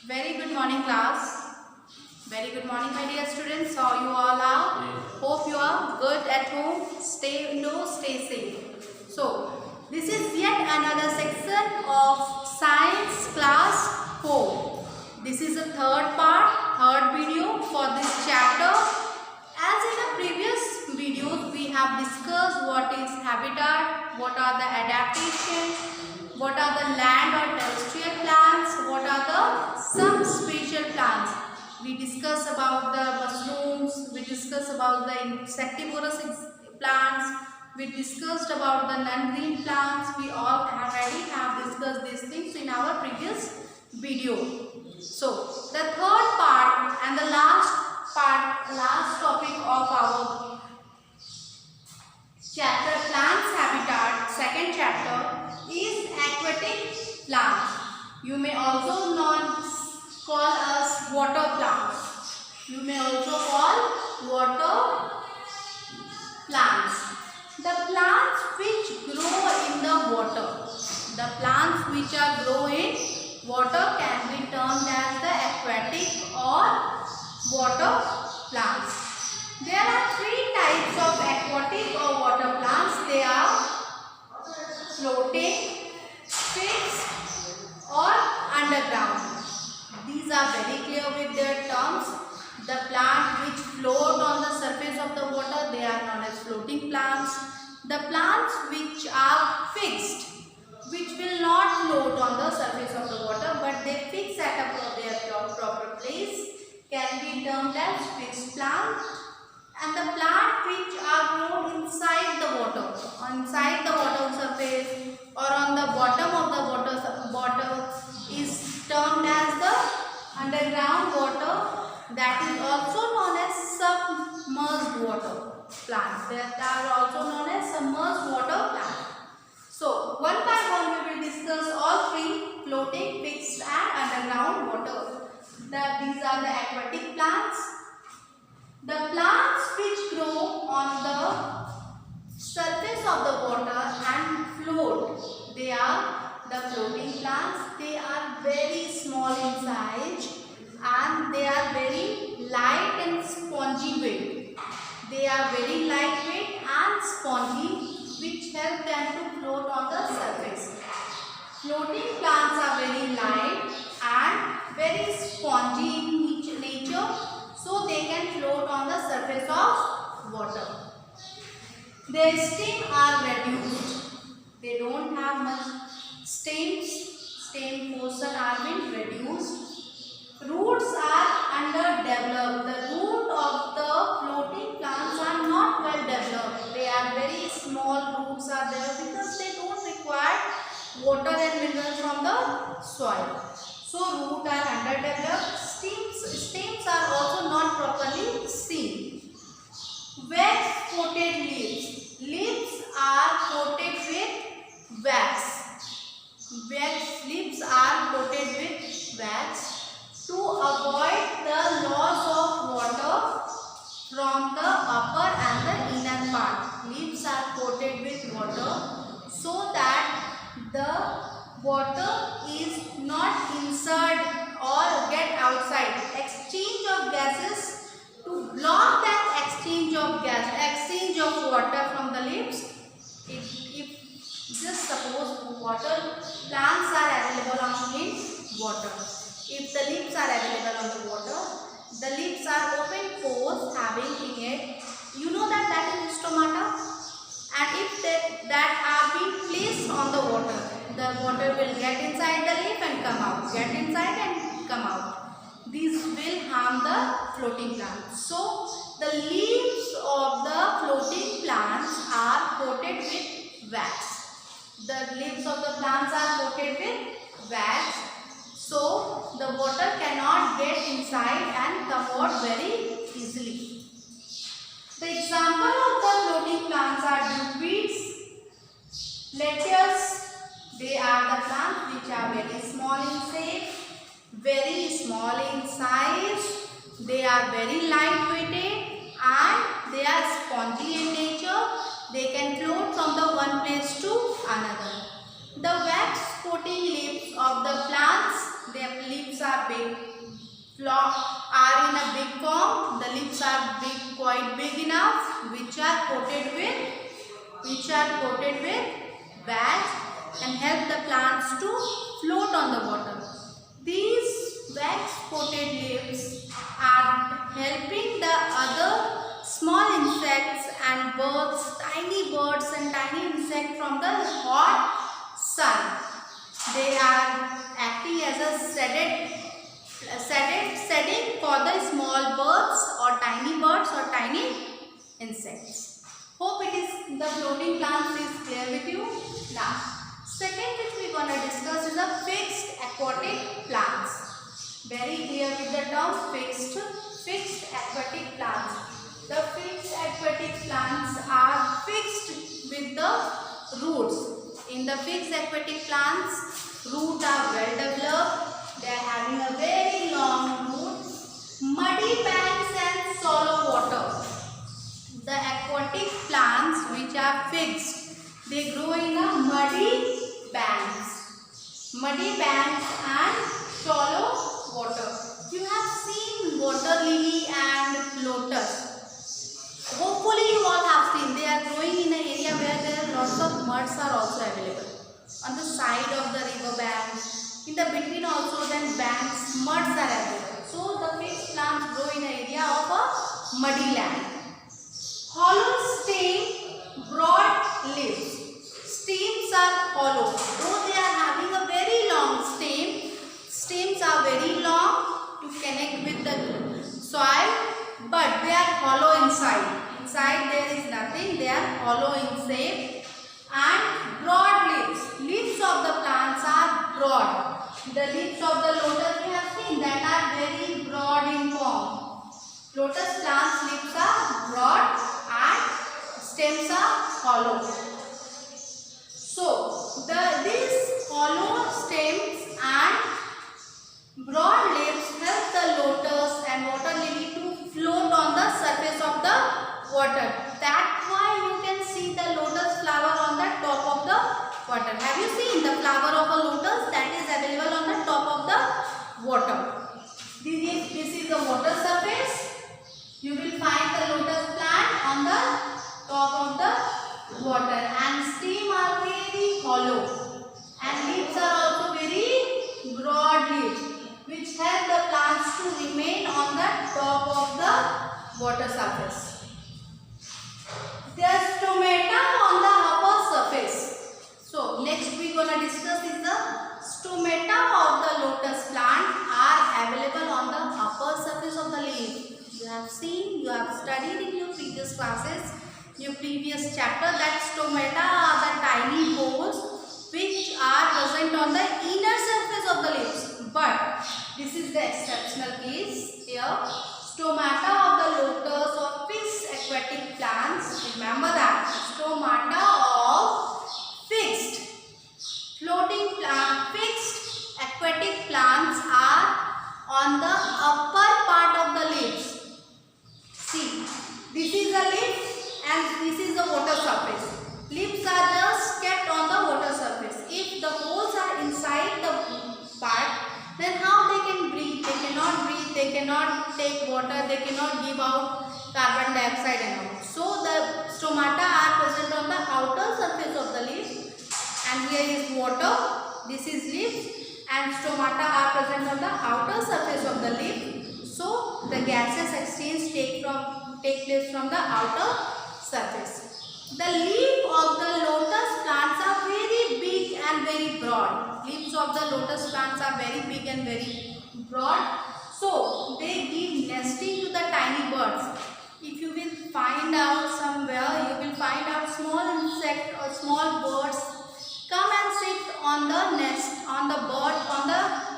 Very good morning, class. Very good morning, my dear students. How you all are? Hope you are good at home. Stay indoors, stay safe. So, this is yet another section of Science Class 4. This is the third video for this chapter. As in the previous videos, we have discussed what is habitat, what are the adaptations, what are the land or terrestrial plants, what are the subspecial plants. We discuss about the mushrooms, we discuss about the insectivorous plants, we discussed about the non-green plants. We all already have discussed these things in our previous video. So the third part and the last topic of our chapter plants habitat, second chapter, is aquatic plants. You may also call us water plants. You may also call water plants. The plants which grow in the water. The plants which are grow in water can be termed as the aquatic or water plants. There are three types of aquatic or water plants. They are floating, fixed or underground. These are very clear with their terms. The plants which float on the surface of the water, they are known as floating plants. The plants which are fixed, which will not float on the surface of the water, but they fix at their proper place, can be termed as fixed plant. And the plant which are grown inside the water surface or on the bottom of the water is termed as the underground water, that is also known as submerged water plants. They are also known as submerged water plants. So one by one we will discuss all three: floating, fixed and underground water. These are the aquatic plants. The plants which grow on the surface of the water and float, they are the floating plants. They are very small in size and they are very light and spongy weight. They are very lightweight and spongy, which help them to float on the surface. Floating plants are very light and very spongy in nature, so they can float on the surface of water. Their stems are reduced. They don't have much stems. Stem portion are being reduced. Roots are underdeveloped. The root of the floating plants are not well developed. They are very small roots are there because they don't require water and minerals from the soil. So roots are underdeveloped. Stems are also not properly seen. Wax coated leaves. Leaves are coated with wax. Leaves are coated with wax to avoid the loss of water from the upper and the inner part. Leaves are coated with water so that the water is not inside or get outside. Exchange of gases, to block that exchange of water from the leaves. If just suppose water plants are available only in water. If the leaves are available on the water, the leaves are open pores having in it, you know that is stomata, and if that are being placed on the water will get inside the leaf and come out, get inside and come out. These will harm the floating plants. So the leaves of the floating plants are coated with wax. The leaves of the plants are coated with wax, so the water cannot get inside and come out very easily. The example of the floating plants are duckweeds, lettuce. They are the plants which are very small in shape, very small in size. They are very lightweighted and they are spongy in nature. They can float from the one place to another. The wax coating leaves of the plants, their leaves are big are coated with wax and help the plants to float on the water. These wax coated leaves are helping the other small insects and birds, tiny birds and tiny insects from the hot sun. They are acting as a setting for the small birds or tiny insects. Hope the floating plants is clear with you. Now, second which we are going to discuss is the fixed aquatic plants. Very clear with the term fixed aquatic plants. The fixed aquatic plants are fixed with the roots. In the fixed aquatic plants, roots are well developed. They are having a very long root, muddy banks and shallow water. The aquatic plants which are fixed, they grow in a muddy banks and shallow water. You have seen water lily and lotus. Hopefully you all have seen. They are growing in an area where there are lots of muds are also available. On the side of the river bank, in the between also then banks, muds are available. So the fixed plants grow in an area of a muddy land. Hollow stem, broad leaves. Stems are hollow. Though they are having a very long stem, stems are very long to connect with the soil, but they are hollow inside. Inside there is nothing. They are hollow in shape. And broad leaves. Leaves of the plants are broad. The leaves of the lotus we have seen that are very broad in form. Lotus plants leaves are broad and stems are hollow. So these hollow stems and broad leaves help the lotus and water lily to float on the surface of the water. That's why you can see the lotus flower on the top of the water. Have you seen the flower of a lotus that is available on the top of the water? This is the water surface. You will find the lotus plant on the top of the water, and stem are very hollow and leaves are also very broad leaves which help the plants to remain on the top of the water surface. There is stomata on the upper surface. So next we are going to discuss is the stomata of the lotus plant are available on the upper surface of the leaf. You have seen, you have studied in your previous classes, your previous chapter, that stomata are the tiny holes which are present on the inner surface of the leaves. But this is the exceptional case here. Stomata of the lotus or fixed aquatic plants. Remember that stomata of fixed aquatic plants are on the upper part of the leaves. See, this is the leaf and this is the water surface. Leaves are just kept on the water surface. If the holes are inside the part, then how they can breathe? They cannot breathe, they cannot take water, they cannot give out carbon dioxide and all. So the stomata are present on the outer surface of the leaf, and here is water, this is leaf, and stomata are present on the outer surface of the leaf. So the gaseous exchange take place from the outer surface. The leaf of the lotus plants are very big and very broad. Leaves of the lotus plants are very big and very broad. So they give nesting to the tiny birds. If you will find out somewhere, you will find out small insect or small birds come and sit on the nest, on the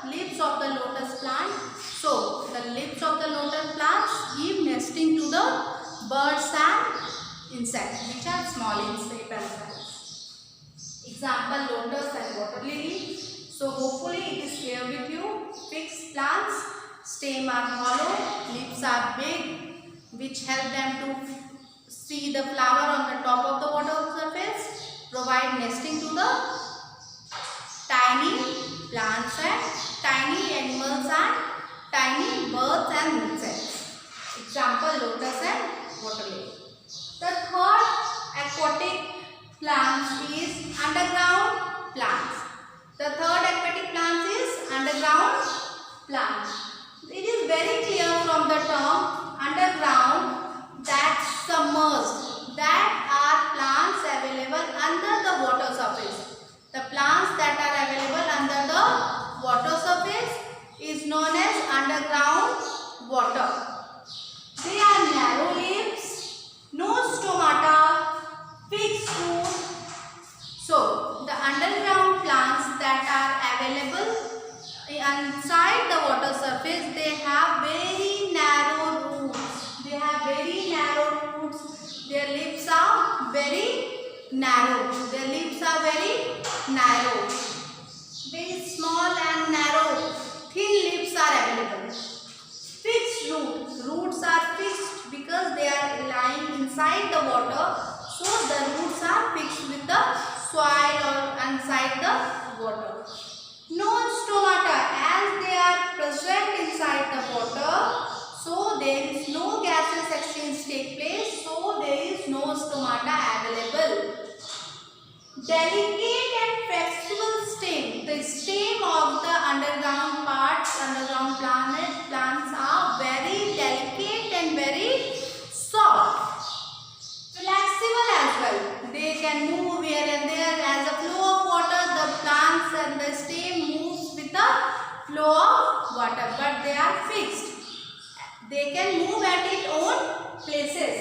leaves of the lotus plant. So the leaves of the lotus plants give nesting to the birds and insects which are small in shape and size. Example, lotus and water lily. So hopefully it is clear with you. Fixed plants, stem are hollow, leaves are big, which help them to see the flower on the top of the water surface, provide nesting to the tiny plants and tiny animals and tiny birds and insects. Example, lotus and water lily. The third aquatic plants is underground plants. The third aquatic plants is underground plants. It is very clear from the term underground that submerged, that are plants available under the water surface. The plants that are available under the water surface is known as underground water. They are narrow leaves, no stomata, fixed root. So, the underground plants that are available inside the water surface, they have very narrow roots. They have very narrow roots. Their leaves are very narrow. Their leaves are very narrow. Very small and narrow, thin leaves are available. Fixed roots. Roots are fixed because they are lying inside the water. So the roots are fixed with the soil or inside the water. No stomata, as they are present inside the water. So there is no gaseous exchange take place. So there is no stomata available. Delicate and flexible stem. The stem of the underground parts, underground plants are very delicate and very soft. Flexible as well. They can move here and there. As a flow of water, the plants and the stem moves with the flow of water, but they are fixed. They can move at its own places.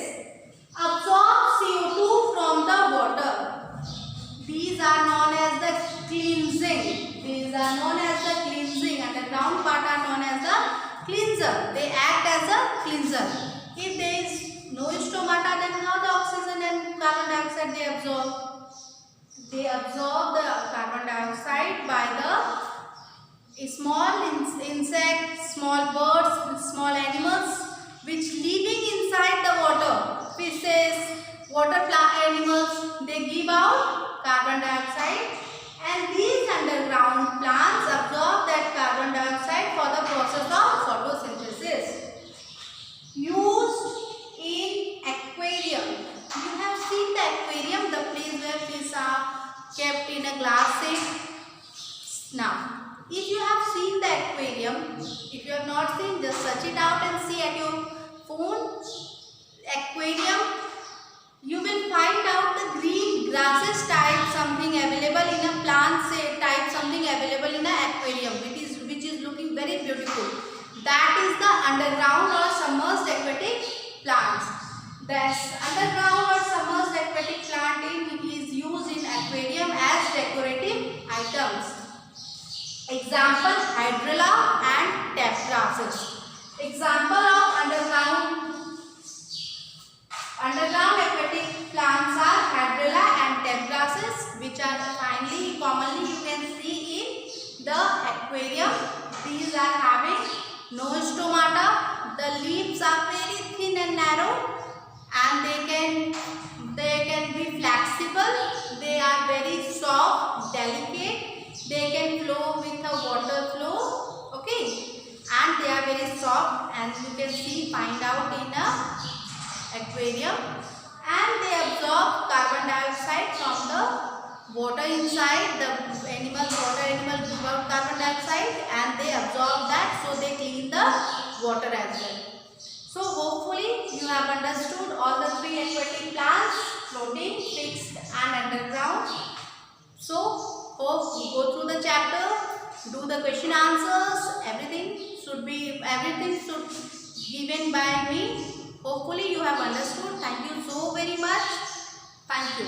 Absorb CO2 from the water. These are known as the cleansing. These are known as the cleansing. Underground part are known as the cleanser. They act as a cleanser. If there is no stomata, then how the oxygen and carbon dioxide they absorb? They absorb the carbon dioxide by the small insects, small birds, small animals which living inside the water. Fishes, water plant animals, they give out carbon dioxide, and these underground plants absorb that carbon dioxide for the process of photosynthesis. Used in aquarium. You have seen the aquarium, the place where fish are kept in a glass safe. Now, if you have seen the aquarium, if you have not seen, just search it out and see at your phone. Aquarium, you will find out the green grasses type something available in a plant type something available in an aquarium, which is looking very beautiful. That is the underground or submerged aquatic plants. This underground or submerged aquatic plant is used in aquarium as decorative items. Example, hydrilla and tap grasses. Example of underground aquatic plants are hydrilla and tap grasses, which are commonly you can see in the aquarium. These are having no stomata. The leaves are very thin and narrow, and they can be flexible. They are very soft, delicate. They can flow with a water flow. Okay, and they are very soft, and you can find out in a aquarium, and they absorb carbon dioxide from the water inside. The water animal give out carbon dioxide, and they absorb that, so they clean the water as well. So hopefully you have understood all the three aquatic plants: floating, fixed and underground. So hope you go through the chapter, do the question answers, everything should given by me. Hopefully you have understood. Thank you so very much. Thank you.